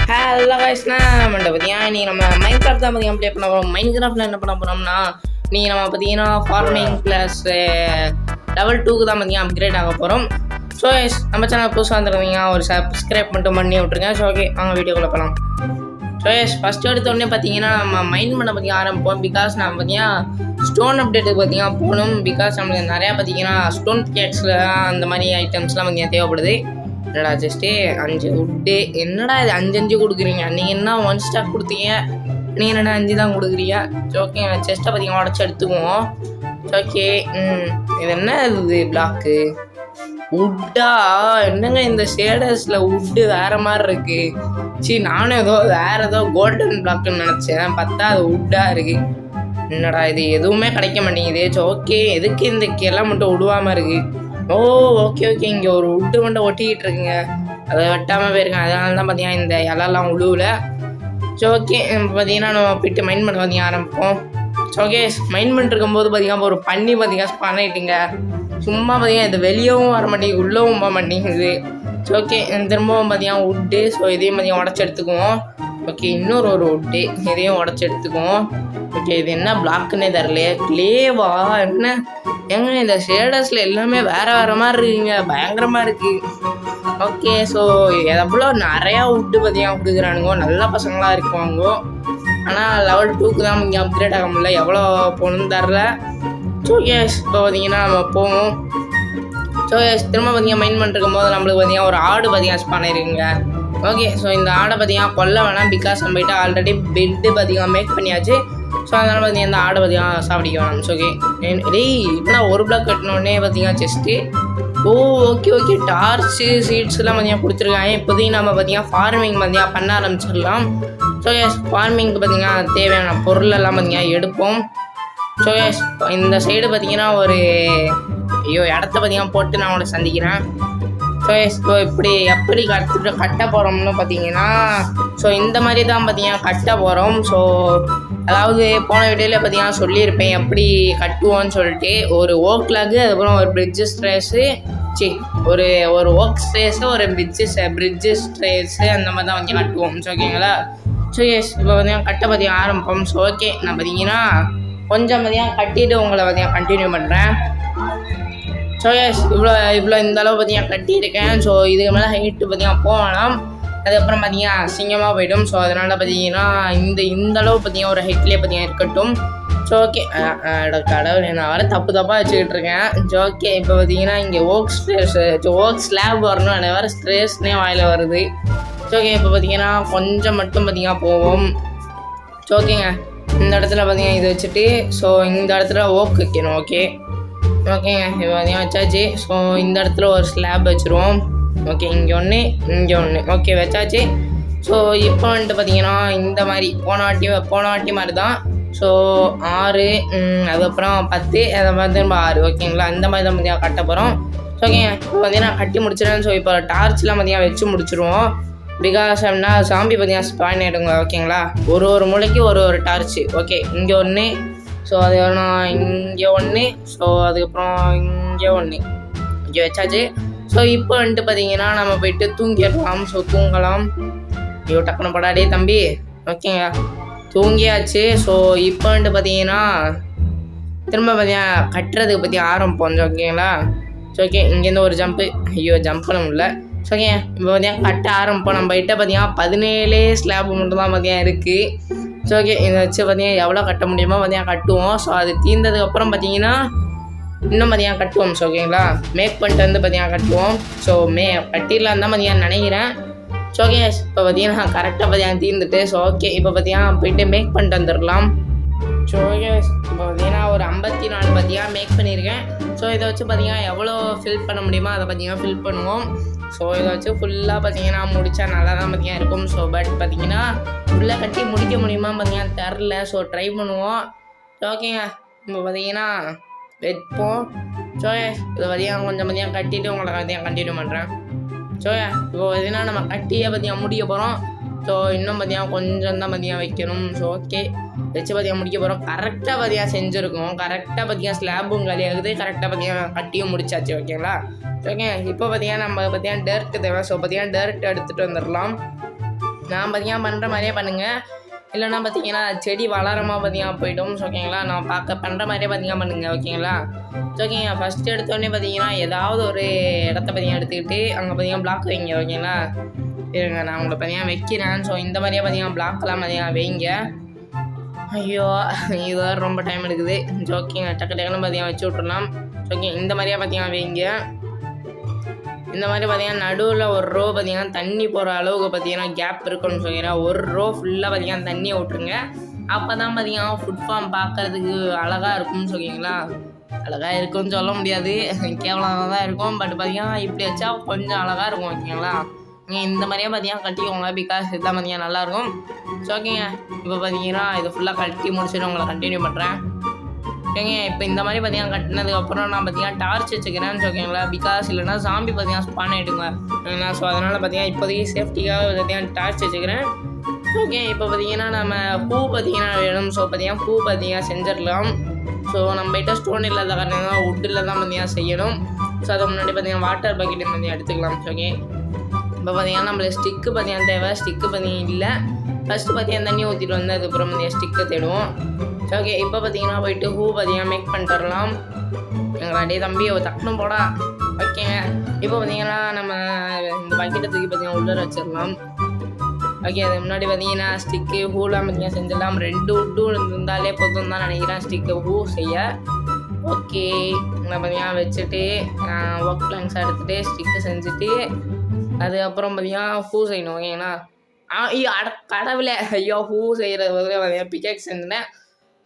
Hello கைஸ்னா நம்மள்ட்ட பார்த்தீங்கன்னா நீ நம்ம மைண்ட் கிராஃப்ட் தான் பார்த்தீங்கன்னா ப்ளே பண்ண போகிறோம். மைண்ட் கிராஃப்டில் என்ன பண்ண போகிறோம்னா நீ நம்ம பார்த்தீங்கன்னா ஃபார்மிங் ப்ளஸ் லெவல் 2க்கு தான் பார்த்தீங்கன்னா அப்கிரேட் ஆக போகிறோம். ஸோ நம்ம சேனல் புதுசாக வந்துருந்தீங்க ஒரு சப்ஸ்கிரைப் மட்டும் பண்ணி விட்ருங்க. ஸோ ஓகே அவங்க வீடியோக்குள்ளே போகலாம். ஸோ ஃபஸ்ட்டு எடுத்தோடனே பார்த்தீங்கன்னா நம்ம மைண்ட் பண்ண பற்றி ஆரம்பிப்போம். பிகாஸ் நம்ம பார்த்தீங்கன்னா ஸ்டோன் அப்டேட்டுக்கு பார்த்தீங்கன்னா போகணும். பிகாஸ் நம்மளுக்கு நிறையா பார்த்தீங்கன்னா ஸ்டோன் கேட்ஸில் அந்த மாதிரி ஐட்டம்ஸ்லாம் பார்த்தீங்கன்னா தேவைப்படுது. என்னடா ஜஸ்ட்டு 5 உட்டு என்னடா இது 5 கொடுக்குறீங்க? நீங்கள் என்ன 1 ஸ்டாக் கொடுத்தீங்க, நீங்கள் என்னடா 5 தான் கொடுக்குறீங்க? ஓகே செஸ்ட்டை பார்த்தீங்கன்னா உடச்சி எடுத்துக்குவோம். ஓகே இது என்ன இது பிளாக்கு உட்டா? என்னங்க இந்த ஷேடர்ஸில் உட்டு வேறு மாதிரி இருக்குது. நானும் வேறு ஏதோ கோல்டன் பிளாக்குன்னு நினச்சேன், பார்த்தா அது உட்டாக இருக்குது. என்னடா இது எதுவுமே கிடைக்க மாட்டேங்குது. ஓகே எதுக்கு இந்த கிளை மட்டும் விடுவாமல் இருக்குது? ஓகே இங்கே ஒரு உட்டு மட்டும் ஒட்டிக்கிட்டு இருக்குங்க, அதை வெட்டாமல் போயிருக்கேன். அதனால தான் பார்த்தீங்கன்னா இந்த இலெல்லாம் உழுவில். ஓகே பார்த்தீங்கன்னா நம்ம போய்ட்டு மைண்ட் பண்ண பார்த்தீங்கன்னா ஆரம்பிப்போம். ஓகே மைண்ட் பண்ணிட்டு இருக்கும்போது பார்த்தீங்கன்னா ஒரு பண்ணி பார்த்தீங்கன்னா ஸ்பான் ஆகிட்டுங்க. சும்மா பார்த்தீங்கன்னா இது வெளியவும் வர மாட்டேங்குது, உள்ளவும் போக மாட்டேங்குது. ஓகே திரும்பவும் பார்த்தீங்கன்னா உட்டு. ஸோ இதையும் பார்த்தீங்கன்னா உடச்சி எடுத்துக்குவோம். ஓகே இன்னொரு உட்டு, இதையும் உடச்சி எடுத்துக்குவோம். ஓகே இது என்ன பிளாக்குன்னே தரலையே, கிளேவா என்ன? ஏங்க இந்த ஷேடர்ஸில் எல்லாமே வேறு மாதிரி இருக்குங்க, பயங்கரமாக இருக்குது. ஓகே ஸோ எவ்வளோ நிறையா உட்டு பார்த்தீங்கன்னா கொடுக்குறானுங்கோ, நல்ல பசங்களாக இருக்குவாங்கோ. ஆனால் லெவல் 2க்கு தான் இங்கே அப்கிரேட் ஆக முடியல, எவ்வளோ போகணுன்னு தரல. ஸோ இப்போ பார்த்தீங்கன்னா நம்ம போவோம். ஸோ திரும்ப பார்த்தீங்கன்னா மைண்ட் பண்ணிருக்கும் போது நம்மளுக்கு பார்த்தீங்கன்னா ஒரு ஆடு பார்த்தீங்கன்னா ஸ்பான் ஆயிருக்குங்க. ஓகே ஸோ இந்த ஆடை பார்த்தீங்கன்னா கொல்ல வேணாம், பிகாஸ் நம்மகிட்ட ஆல்ரெடி பெட்டு பார்த்தீங்கன்னா மேக் பண்ணியாச்சு. ஸோ அதனால் பார்த்தீங்கன்னா இந்த ஆடை பார்த்தீங்கன்னா சாப்பிடிக்க வேணாம். ஸோ ஓகே டேய் இப்போ ஒரு பிளாக் கட்டினோடனே பார்த்தீங்கன்னா செஸ்ட்டு. ஓகே டார்ச்சு சீட்ஸ்லாம் பார்த்தீங்கன்னா கொடுத்துருக்காங்க. இப்போதையும் நம்ம பார்த்தீங்கன்னா ஃபார்மிங் பார்த்தீங்கன்னா பண்ண ஆரம்பிச்சிடலாம். ஸோ ஃபார்மிங்க்கு பார்த்தீங்கன்னா தேவையான பொருளெல்லாம் பார்த்தீங்கன்னா எடுப்போம். ஸோ இந்த சைடு பார்த்தீங்கன்னா ஒரு இடத்த பார்த்தீங்கன்னா போட்டு நான் உங்களை சந்திக்கிறேன். ஸோ இப்படி எப்படி கட்ட போகிறோம்னு பார்த்தீங்கன்னா இந்த மாதிரி தான் பார்த்தீங்கன்னா கட்ட போகிறோம். ஸோ அதாவது போன வீடியோவில் பார்த்தீங்கன்னா சொல்லியிருப்பேன் எப்படி கட்டுவோன்னு சொல்லிட்டு. ஒரு ஓக் லாகு, அதுக்கப்புறம் ஒரு பிரிட்ஜஸ் ஸ்ட்ரேஸு, ஒரு ஓக் ஸ்ட்ரேஸு, ஒரு பிரிட்ஜஸ் ஸ்ட்ரேஸு, அந்த மாதிரி தான் வந்து கட்டுவோம். ஸோ ஓகேங்களா? ஸோ இப்போ பார்த்தீங்கன்னா கட்ட பார்த்தீங்கன்னா ஆரம்பிப்போம். ஸோ ஓகே நான் பார்த்தீங்கன்னா கொஞ்சம் பார்த்தீங்கன்னா கட்டிட்டு உங்களை பார்த்தீங்கன்னா கண்டினியூ பண்ணுறேன். ஸோ இவ்வளோ இந்த அளவு பார்த்தீங்கன்னா கட்டியிருக்கேன். ஸோ இதுக்கு மேலே ஹைட்டு பார்த்தீங்கன்னா போகலாம், அதுக்கப்புறம் பார்த்தீங்கன்னா அசிங்கமாக போய்டும். ஸோ அதனால் பார்த்தீங்கன்னா இந்த அளவு பார்த்தீங்கன்னா ஒரு ஹைட்லேயே பார்த்தீங்கன்னா இருக்கட்டும். ஸோ ஓகே கடவுள் நான் வர தப்பாக வச்சுக்கிட்டு இருக்கேன். ஸோ ஓகே இப்போ பார்த்தீங்கன்னா இங்கே ஓக் ஸ்லாப் வரணும், அதை வேறு ஸ்ட்ரெஸ்னே வாயில் வருது. ஸோ ஓகே இப்போ பார்த்தீங்கன்னா கொஞ்சம் மட்டும் பார்த்தீங்கன்னா போவோம். ஸோ ஓகேங்க இந்த இடத்துல பார்த்தீங்கன்னா இது வச்சுட்டு ஸோ இந்த இடத்துல ஓக் வைக்கணும். ஓகேங்க இப்போ பார்த்தீங்கன்னா வச்சாச்சு. ஸோ இந்த இடத்துல ஒரு ஸ்லாப் வச்சுருவோம். ஓகே இங்கே ஒன்று ஓகே வச்சாச்சு. ஸோ இப்போ வந்துட்டு பார்த்தீங்கன்னா இந்த மாதிரி போன வாட்டி மாதிரி தான். ஸோ 6 அதுக்கப்புறம் 10 அதை மாதிரி திரும்ப 6 ஓகேங்களா? அந்த மாதிரி தான் பார்த்தீங்கன்னா கட்ட போகிறோம். ஓகேங்க இப்போ பார்த்தீங்கன்னா கட்டி முடிச்சிடறேன். ஸோ இப்போ டார்ச்லாம் பார்த்தீங்கன்னா வச்சு முடிச்சிடுவோம். பிகாஸ் அப்படின்னா சாம்பி பார்த்தீங்கன்னா ஸ்பான் ஆகிடுங்க. ஓகேங்களா? ஒரு மூளைக்கு ஒரு டார்ச்சு. ஓகே இங்கே ஒன்று, ஸோ அது இங்கே ஒன்று, ஸோ அதுக்கப்புறம் இங்கே ஒன்று, இங்கே வச்சாச்சு. ஸோ இப்போ வந்துட்டு பார்த்தீங்கன்னா நம்ம போயிட்டு தூங்கிடலாம். ஸோ தூங்கலாம். ஐயோ டக்குனு படாடே தம்பி. ஓகேங்க தூங்கியாச்சு. ஸோ இப்போ வந்துட்டு பார்த்தீங்கன்னா திரும்ப பார்த்தீங்கன்னா கட்டுறதுக்கு பற்றி ஆரம்பிப்போம். ஓகேங்களா? ஸோ ஓகே இங்கேருந்து ஒரு ஜம்ப்பு, ஐயோ ஜம்ப் பண்ண முடியல. ஸோ ஓகே இப்போ பார்த்தீங்கன்னா கட்ட ஆரம்பிப்போம். நம்ம கிட்ட பார்த்தீங்கன்னா 17 ஸ்லாப் மட்டும் தான் பார்த்தீங்கன்னா இருக்குது. ஸோ ஓகே இதை வச்சு பார்த்தீங்கன்னா எவ்வளோ கட்ட முடியுமோ பார்த்தீங்கன்னா கட்டுவோம். ஸோ அது தீர்ந்ததுக்கப்புறம் பார்த்தீங்கன்னா இன்னும் பார்த்தீங்கன்னா கட்டுவோம். ஸோ ஓகேங்களா? மேக் பண்ணிட்டு வந்து பார்த்தீங்கன்னா கட்டுவோம். ஸோ கட்டிடலாம் தான் பார்த்தீங்கன்னா நினைக்கிறேன். ஸோ ஓகே இப்போ பார்த்தீங்கன்னா கரெக்டாக பார்த்தீங்கன்னா தீர்ந்துட்டு. ஸோ ஓகே இப்போ பார்த்தீங்கன்னா போயிட்டு மேக் பண்ணிட்டு வந்துடலாம். ஸோ ஓகே இப்போ பார்த்தீங்கன்னா ஒரு 54 பார்த்தீங்கன்னா மேக் பண்ணியிருக்கேன். ஸோ இதை வச்சு பார்த்தீங்கன்னா எவ்வளோ ஃபில் பண்ண முடியுமோ அதை பார்த்தீங்கன்னா ஃபில் பண்ணுவோம். ஸோ இதை வச்சு ஃபுல்லாக பார்த்தீங்கன்னா முடித்தா நல்லா தான் பார்த்தீங்கன்னா இருக்கும். ஸோ பட் பார்த்தீங்கன்னா ஃபுல்லாக கட்டி முடிக்க முடியுமா பார்த்தீங்கன்னா தெரில. ஸோ ட்ரை பண்ணுவோம். ஓகேங்க இப்போ பார்த்தீங்கன்னா வைப்போம். ஸோ இதை பார்த்தீங்கன்னா கொஞ்சம் பார்த்தீங்கன்னா கட்டிட்டு உங்களை பார்த்தீங்கன்னா கண்டினியூ பண்ணுறேன். ஸோ இப்போ பார்த்தீங்கன்னா நம்ம கட்டியே பார்த்தீங்கன்னா முடிக்க போகிறோம். ஸோ இன்னும் பார்த்தீங்கன்னா கொஞ்சம் தான் பார்த்தீங்கன்னா வைக்கணும். ஸோ ஓகே வச்சு பார்த்தீங்கன்னா முடிக்க போகிறோம். கரெக்டாக பார்த்தீங்கன்னா செஞ்சுருக்கோம். கரெக்டாக பார்த்தீங்கன்னா ஸ்லாப்பும் காலியாகுது, கரெக்டாக பார்த்தீங்கன்னா கட்டியும் முடிச்சாச்சு. ஓகேங்களா? ஓகே இப்போ பார்த்தீங்கன்னா நம்ம பார்த்தீங்கன்னா டேர்ட்டு தேவை. ஸோ பார்த்தீங்கன்னா டேர்ட் எடுத்துகிட்டு வந்துடலாம். நான் பார்த்தீங்கன்னா பண்ணுற மாதிரியே பண்ணுங்கள், இல்லைன்னா பார்த்தீங்கன்னா செடி வளரமா பார்த்தீங்கன்னா போய்டும். ஓகேங்களா, நான் பண்ணுற மாதிரியே பார்த்தீங்கன்னா பண்ணுங்கள். ஓகேங்களா, ஓகேங்க. ஃபஸ்ட்டு எடுத்தோடனே பார்த்தீங்கன்னா ஏதாவது ஒரு இடத்த பார்த்தீங்கன்னா எடுத்துக்கிட்டு அங்கே பார்த்தீங்கன்னா பிளாக் வைங்க. ஓகேங்களா, இருங்க நான் உங்களை பார்த்தீங்கன்னா வைக்கிறேன். ஸோ இந்த மாதிரியே பார்த்தீங்கன்னா பிளாக்கெல்லாம் பார்த்தீங்கன்னா வைங்க. ஐயோ இது ரொம்ப டைம் எடுக்குது. ஓகேங்க, டக்குன்னு பார்த்தீங்கன்னா வச்சு விட்றலாம். ஓகே, இந்த மாதிரியே பார்த்தீங்கன்னா வைங்க. இந்த மாதிரி பார்த்தீங்கன்னா நடுவில் ஒரு ரோ பார்த்தீங்கன்னா தண்ணி போகிற அளவுக்கு பார்த்தீங்கன்னா கேப் இருக்குன்னு சொல்லிக்கிறேன். ஒரு ரோ ஃபுல்லாக பார்த்தீங்கன்னா தண்ணியை விட்டுருங்க. அப்போ தான் பார்த்தீங்கன்னா ஃபுட் ஃபார்ம் பார்க்குறதுக்கு அழகாக இருக்கும்னு சொல்லிங்களா. அழகாக இருக்குன்னு சொல்ல முடியாது, கேவலமாக தான் இருக்கும். பட் பார்த்தீங்கன்னா இப்படி வச்சா கொஞ்சம் அழகாக இருக்கும். ஓகேங்களா, நீங்கள் இந்த மாதிரியே பார்த்தீங்கன்னா கட்டிக்கோங்க, பிகாஸ் இதுதான் பார்த்தீங்கன்னா நல்லாயிருக்கும். ஸோ ஓகேங்க, இப்போ பார்த்தீங்கன்னா இது ஃபுல்லாக கட்டி முடிச்சுட்டு உங்களை கண்டினியூ பண்ணுறேன். ஓகேங்க, இப்போ இந்த மாதிரி பார்த்தீங்கன்னா கட்டினதுக்கப்புறம் நான் பார்த்தீங்கன்னா டார்ச் வச்சுக்கிறேன்னு ஓகேங்களா, பிகாஸ் இல்லைனா சாம்பி பார்த்தீங்கன்னா ஸ்பான் ஆகிடுங்க. ஓகேங்களா, ஸோ அதனால் பார்த்தீங்கன்னா இப்போதைக்கு சேஃப்டிக்காக பார்த்தீங்கன்னா டார்ச் வச்சுக்கிறேன். ஓகே, இப்போ பார்த்தீங்கன்னா நம்ம பூ பார்த்தீங்கன்னா வேணும். ஸோ பார்த்தீங்கன்னா பூ பார்த்தீங்கன்னா செஞ்சிடலாம். ஸோ நம்மகிட்ட ஸ்டோன் இல்லாத காரணம் வுட்டில் தான் பார்த்தீங்கன்னா செய்யணும். ஸோ அதை முன்னாடி பார்த்தீங்கன்னா வாட்டர் பக்கெட்டு பார்த்தீங்கன்னா எடுத்துக்கலாம். ஓகே, இப்போ பார்த்தீங்கன்னா நம்மளுக்கு ஸ்டிக்கு பார்த்தீங்கன்னா தேவை. ஸ்டிக்கு பார்த்தீங்கன்னா இல்லை, ஃபஸ்ட்டு பார்த்தீங்கன்னா தண்ணி ஊற்றிட்டு வந்து அதுக்கப்புறம் பார்த்தீங்கன்னா ஸ்டிக்கை தேடுவோம். ஓகே, இப்போ பார்த்தீங்கன்னா போயிட்டு பூ பார்த்தீங்கன்னா மேக் பண்ணிட்டு வரலாம். எங்கள் அடே தம்பி தக்கணும் போடா. ஓகேங்க, இப்போ பார்த்தீங்கன்னா நம்ம இந்த பக்கெட்டை தூக்கி பார்த்தீங்கன்னா உள்ளே வச்சிடலாம். ஓகே, அது முன்னாடி பார்த்தீங்கன்னா ஸ்டிக்கு பூலாம் பார்த்தீங்கன்னா செஞ்சிடலாம். 2 வுட்டு இருந்தாலே போதும் தான் நினைக்கிறேன் ஸ்டிக்கு பூ செய்ய. ஓகே, நான் பார்த்தீங்கன்னா வச்சுட்டு ஒர்க் பிளாங்க்ஸாக எடுத்துகிட்டு ஸ்டிக்கு செஞ்சுட்டு அதுக்கப்புறம் பார்த்தீங்கன்னா பூ செய்யணும். ஓகேங்களா, கடவுளே ஐயோ பூ செய்கிறது பார்த்தீங்கன்னா பிகேக் செஞ்சுட்டேன்.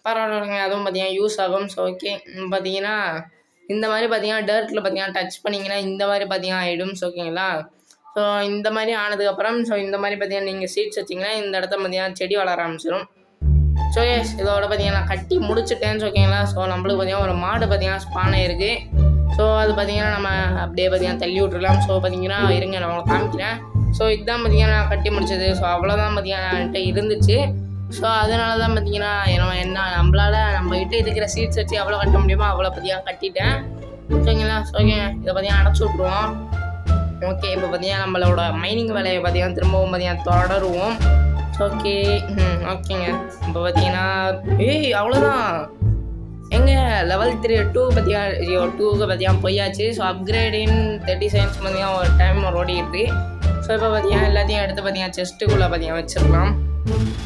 பரவாயில்லைங்க, அதுவும் பார்த்தீங்கன்னா யூஸ் ஆகும். ஸோ ஓகே, பார்த்தீங்கன்னா இந்த மாதிரி பார்த்தீங்கன்னா டர்ட்டில் பார்த்தீங்கன்னா டச் பண்ணிங்கன்னா இந்த மாதிரி பார்த்தீங்கன்னா ஆகிடும். ஓகேங்களா, ஸோ இந்த மாதிரி ஆனதுக்கப்புறம் இந்த மாதிரி பார்த்தீங்கன்னா நீங்கள் சீட்ஸ் வச்சிங்கன்னா இந்த இடத்த பார்த்தீங்கன்னா செடி வளர ஆரம்பிச்சிடும். ஸோ எஸ், இதோட பார்த்தீங்கன்னா நான் கட்டி முடிச்சுட்டேன்னு ஓகேங்களா. ஸோ நம்மளுக்கு பார்த்தீங்கன்னா ஒரு மாடு பார்த்தீங்கன்னா ஸ்பான் ஆகிருக்கு. ஸோ அது பார்த்தீங்கன்னா நம்ம அப்படியே பார்த்தீங்கன்னா தள்ளி விட்டுடலாம். ஸோ பார்த்தீங்கன்னா இருங்க நான் உங்களுக்கு காமிக்கிறேன். ஸோ இதுதான் பார்த்தீங்கன்னா நான் கட்டி முடிச்சது. ஸோ அவ்வளோதான் பார்த்தீங்கன்னா என்கிட்ட இருந்துச்சு. ஸோ அதனால தான் பார்த்தீங்கன்னா நம்மளால் நம்மகிட்ட இருக்கிற சீட்ஸ் வச்சு எவ்வளோ கட்ட முடியுமோ அவ்வளோ பார்த்தீங்கன்னா கட்டிட்டேன். ஓகேங்களா, ஸோ ஓகேங்க, இதை பார்த்தீங்கன்னா அடைச்சி விட்ருவோம். ஓகே, இப்போ பார்த்தீங்கன்னா நம்மளோட மைனிங் வேலையை பார்த்தீங்கன்னா திரும்பவும் பார்த்தீங்கன்னா தொடருவோம். ஓகே, ஓகேங்க, இப்போ பார்த்தீங்கன்னா அவ்வளோதான் லெவல் 2 பார்த்தீங்கன்னா 2க்கு பார்த்தீங்கன்னா போயாச்சு. ஸோ அப்கிரேடின் 30 செகண்ட்ஸ் பார்த்தீங்கன்னா ஒரு டைம் ஓடிட்டு. ஸோ இப்போ பார்த்தீங்கன்னா எல்லாத்தையும் எடுத்து பார்த்தீங்கன்னா செஸ்ட்டுக்குள்ளே பார்த்தீங்கன்னா வச்சிடலாம்.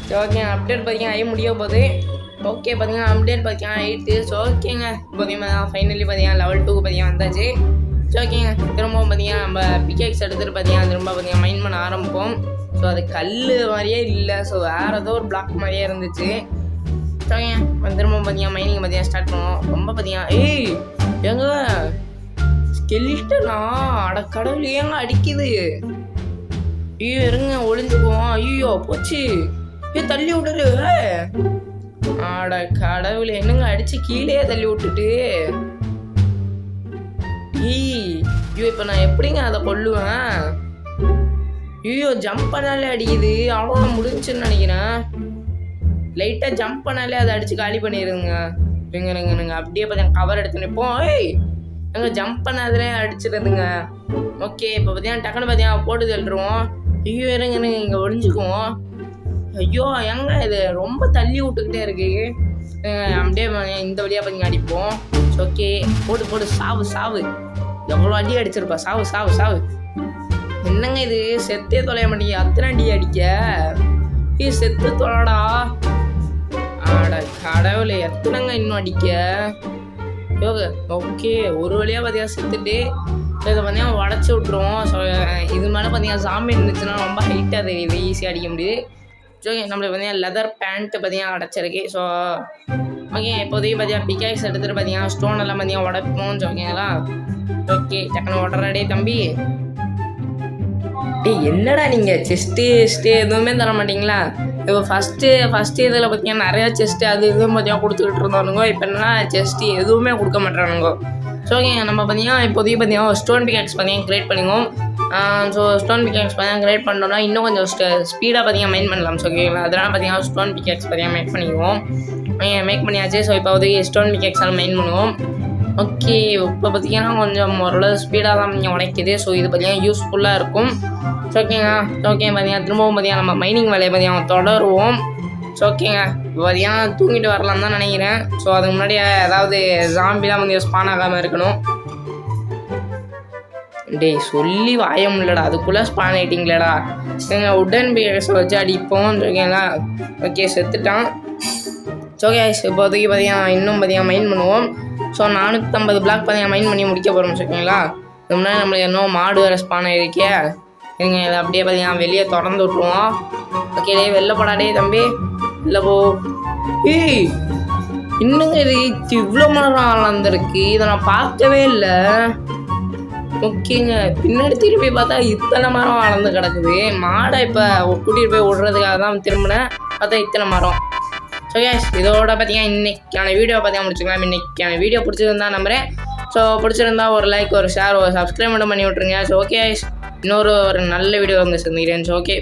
ஸோ ஓகே, அப்டேட் பார்த்தீங்கன்னா ஆகி முடிய போகுது. ஓகே, பார்த்தீங்கன்னா அப்டேட் பார்த்தீங்கன்னா ஆகிட்டு. ஸோ ஓகேங்க, பார்த்தீங்கன்னா ஃபைனலி பார்த்தீங்கன்னா லெவல் 2 பார்த்தீங்கன்னா வந்தாச்சு. ஸோ ஓகேங்க, திரும்பவும் பார்த்தீங்கன்னா நம்ம பிகேக்ஸ் எடுத்துகிட்டு பார்த்தீங்கன்னா திரும்ப பார்த்தீங்கன்னா மைன் பண்ண ஆரம்பிப்போம். ஸோ அது கல் மாதிரியே இல்லை, ஸோ வேறு ஏதோ ஒரு பிளாக் மாதிரியே இருந்துச்சு. ஸோ ஓகேங்க, திரும்ப பார்த்தீங்கன்னா மைனிங் பார்த்தீங்கன்னா ஸ்டார்ட் பண்ணுவோம். ரொம்ப பார்த்தீங்கன்னா எங்க ஸ்கெலிட்டனா கடவுள் ஏங்க அடிக்குது. ஐயோ இருங்க ஒளிஞ்சுக்குவோம். ஐயோ போச்சு, தள்ளி விட்டுரு. கடவுள் என்னங்க அடிச்சு கீழே தள்ளி விட்டுட்டு. ஐயோ இப்போ நான் எப்படிங்க அதை கொல்லுவேன். ஐயோ ஜம்ப் பண்ணாலே அடிக்குது. அவ்வளோதான் முடிஞ்சுன்னு நினைக்கிறேன். லைட்டாக ஜம்ப் பண்ணாலே அதை அடித்து காலி பண்ணிடுங்க. இருங்க அப்படியே பார்த்தீங்கன்னா கவர் எடுத்து நிற்போம். எங்கே ஜம்ப் பண்ணாதே அடிச்சிடுதுங்க. ஓகே, இப்போ பார்த்தீங்கன்னா டக்குன்னு பார்த்தீங்கன்னா போட்டு தள்ளுருவோம். ஐயோ இருங்க இங்கே ஒழிஞ்சுக்குவோம். ஐயோ எங்க இது ரொம்ப தள்ளி விட்டுக்கிட்டே இருக்கு. அப்படியே இந்த வழியாக பார்த்தீங்கன்னா அடிப்போம். ஓகே, போட்டு சாவு எவ்வளோ அடி அடிச்சிருப்பா. சாவு என்னங்க இது செத்தே தொலைய மாட்டீங்க. அத்தனை அடி அடிக்க செத்து தொலைடா. கடவுளை எத்தனைங்க இன்னும் அடிக்க. ஓகே, ஒரு வழியாக பார்த்தீங்கன்னா செத்துட்டு இதை பார்த்தீங்கன்னா உடச்சி விட்ருவோம். ஸோ இது மேலே பார்த்தீங்கன்னா சாமி இருந்துச்சுன்னா ரொம்ப ஹைட்டாக தெரியுது, ஈஸியாக அடிக்க முடியுது. ஸோ நம்மளுக்கு பார்த்தீங்கன்னா லெதர் பேண்ட்டு பார்த்தீங்கன்னா அடைச்சிருக்கு. ஸோ ஓகே, இப்போதைக்கு பார்த்தீங்கன்னா பிகாக்ஸ் எடுத்துகிட்டு பார்த்தீங்கன்னா ஸ்டோன் எல்லாம் பார்த்தீங்கன்னா உடைப்போம்னு சொல்லிங்களா. ஓகே, டக்குன்னு உடறடே தம்பி. என்னடா நீங்கள் செஸ்ட்டு எதுவுமே தர மாட்டிங்களா. இப்போ ஃபஸ்ட்டு இதில் பார்த்தீங்கன்னா நிறையா செஸ்ட்டு அது இதுவும் பார்த்தீங்கன்னா கொடுத்துக்கிட்டு இருந்தோனுங்க. இப்போ என்னன்னா செஸ்ட்டு எதுவுமே கொடுக்க மாட்டேறானுங்க. ஸோ ஓகேங்க, நம்ம பார்த்தீங்கன்னா இப்போதைக்கு பார்த்தீங்கன்னா ஸ்டோன் பிகாக்ஸ் பார்த்தீங்கன்னா கிரியேட் பண்ணிக்குவோம். ஸோ ஸ்டோன் பிகாக்ஸ் பார்த்தீங்கன்னா கிரியேட் பண்ணோம்னா இன்னும் கொஞ்சம் ஸ்பீடாக பார்த்தீங்கன்னா மைன் பண்ணலாம். ஸோ ஓகேங்களா, அதனால் பார்த்தீங்கன்னா ஸ்டோன் பிகாக்ஸ் பார்த்தீங்கன்னா மேக் பண்ணிக்குவோம். மேக் பண்ணியாச்சு. ஸோ இப்போதைக்கு ஸ்டோன் பிகாக்ஸால் மைன் பண்ணுவோம். ஓகே, இப்போ பார்த்தீங்கன்னா கொஞ்சம் ஓரளவு ஸ்பீடாக தான் நீங்கள் உடைக்குது. ஸோ இது பார்த்தீங்கன்னா யூஸ்ஃபுல்லாக இருக்கும். ஸோ ஓகேங்க. ஓகே பார்த்தீங்கன்னா திரும்பவும் பார்த்தீங்கன்னா நம்ம மைனிங் வேலையை பார்த்தீங்கன்னா தொடருவோம். ஸோ ஓகேங்க, இப்போ பார்த்தீங்கன்னா தூங்கிட்டு வரலான்னு தான் நினைக்கிறேன். ஸோ அதுக்கு முன்னாடி ஏதாவது ஜாம்பிலாம் வந்து ஸ்பான் ஆகாமல் இருக்கணும். டேய் சொல்லி வாய முடியலடா, அதுக்குள்ளே ஸ்பான் ஆகிட்டிங்களேடா. எங்கள் உடன் பிஎஸ் வச்சு அடிப்போம். ஓகேங்களா? ஓகே, செத்துட்டான். ஸோ ஓகே, இப்போதைக்கு பார்த்தீங்கன்னா இன்னும் பார்த்தீங்கன்னா மைன் பண்ணுவோம். ஸோ 450 பிளாக் பார்த்தீங்கன்னா மைன் பண்ணி முடிக்க போகிறோம். ஓகேங்களா? இது முன்னாடி நம்மளுக்கு இன்னும் மாடு வேறு ஸ்பான் ஆகிருக்கே. இருங்க, இதை அப்படியே பார்த்தீங்கன்னா வெளியே திறந்து விட்ருவோம். ஓகே, வெளில போடாடே தம்பி, இல்லை போ. ஏய், இன்னுங்க இது இவ்வளோ மரம் வளர்ந்துருக்கு, இதை நான் பார்க்கவே இல்லை. ஓகேங்க, பின்னாடி திருப்பி பார்த்தா இத்தனை மரம் வளர்ந்து கிடக்குது. மாடை இப்போ கூட்டிகிட்டு போய் விடுறதுக்காக தான் திரும்பினேன், பார்த்தா இத்தனை மரம். ஸோ கேஸ், இதோட பார்த்தீங்கன்னா இன்றைக்கான வீடியோ பார்த்தீங்கன்னா முடிச்சுக்கலாம். இன்றைக்கான வீடியோ பிடிச்சிருந்தா நம்புகிறேன். ஸோ பிடிச்சிருந்தா ஒரு லைக், ஒரு ஷேர், ஒரு சப்ஸ்கிரைப் மட்டும் பண்ணி விட்ருங்க. ஸோ ஓகே, இன்னொரு நல்ல வீடியோ வந்து சந்திக்கிறேன். So okay.